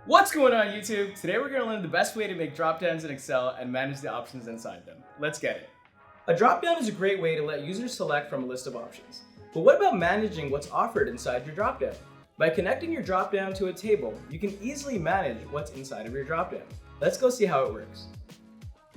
What's going on YouTube? Today we're going to learn the best way to make dropdowns in Excel and manage the options inside them. Let's get it. A dropdown is a great way to let users select from a list of options. But what about managing what's offered inside your dropdown? By connecting your dropdown to a table, you can easily manage what's inside of your dropdown. Let's go see how it works.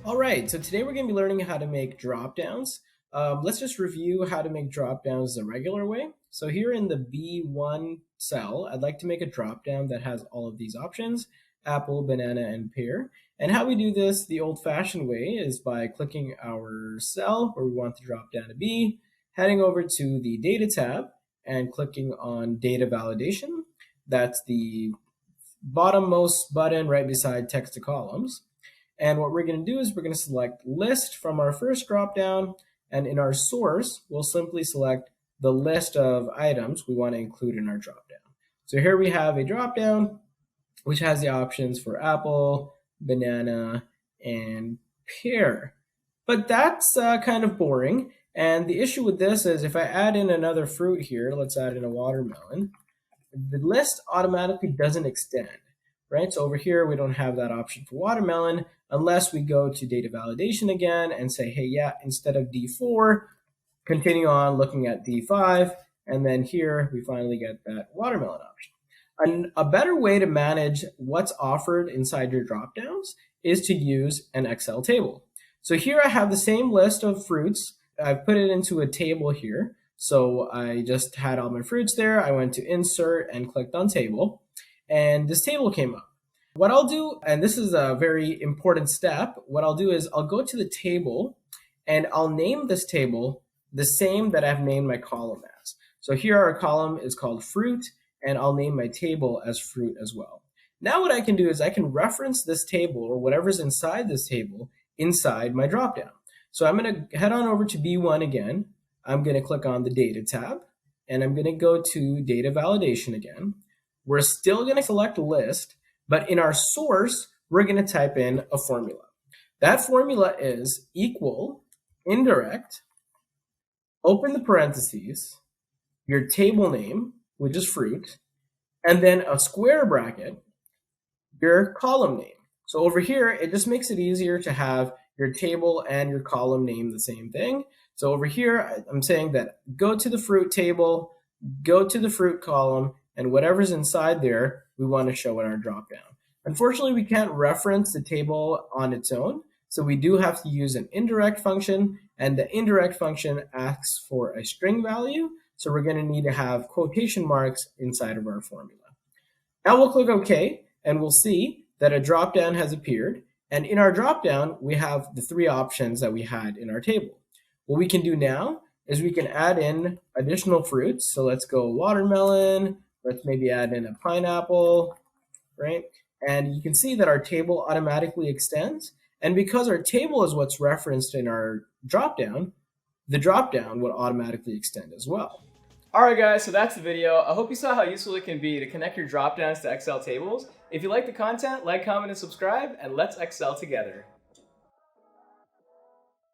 Alright, so today we're going to be learning how to make dropdowns. Let's just review how to make dropdowns the regular way. So here in the B1 cell, I'd like to make a dropdown that has all of these options: apple, banana, and pear. And how we do this the old-fashioned way is by clicking our cell where we want the dropdown to be, heading over to the Data tab, and clicking on Data Validation. That's the bottommost button right beside text to columns. And what we're going to do is we're going to select List from our first dropdown, and in our source, we'll simply select the list of items we want to include in our dropdown. So here we have a dropdown which has the options for apple, banana, and pear. But that's kind of boring. And the issue with this is if I add in another fruit here, let's add in a watermelon, the list automatically doesn't extend, right? So over here, we don't have that option for watermelon unless we go to data validation again and say, hey, yeah, instead of D4, continue on looking at D5, and then here we finally get that watermelon option. And a better way to manage what's offered inside your dropdowns is to use an Excel table. So here I have the same list of fruits. I've put it into a table here. So I just had all my fruits there. I went to Insert and clicked on Table, and this table came up. What I'll do, and this is a very important step, what I'll do is I'll go to the table and I'll name this table the same that I've named my column as. So here our column is called fruit, and I'll name my table as fruit as well. Now what I can do is I can reference this table or whatever's inside this table inside my dropdown. So I'm going to head on over to B1 again. I'm going to click on the Data tab, and I'm going to go to Data Validation again. We're still going to select List, but in our source, we're going to type in a formula. That formula is equal indirect, open the parentheses, your table name, which is fruit, and then a square bracket, your column name. So over here, it just makes it easier to have your table and your column name the same thing. So over here, I'm saying that go to the fruit table, go to the fruit column, and whatever's inside there, we want to show in our dropdown. Unfortunately, we can't reference the table on its own, so we do have to use an indirect function, and the indirect function asks for a string value, so we're going to need to have quotation marks inside of our formula. Now we'll click OK, and we'll see that a dropdown has appeared, and in our dropdown, we have the three options that we had in our table. What we can do now is we can add in additional fruits, so let's go watermelon, let's maybe add in a pineapple, right? And you can see that our table automatically extends. And because our table is what's referenced in our dropdown, the dropdown would automatically extend as well. Alright guys, so that's the video. I hope you saw how useful it can be to connect your dropdowns to Excel tables. If you like the content, like, comment, and subscribe, and let's Excel together.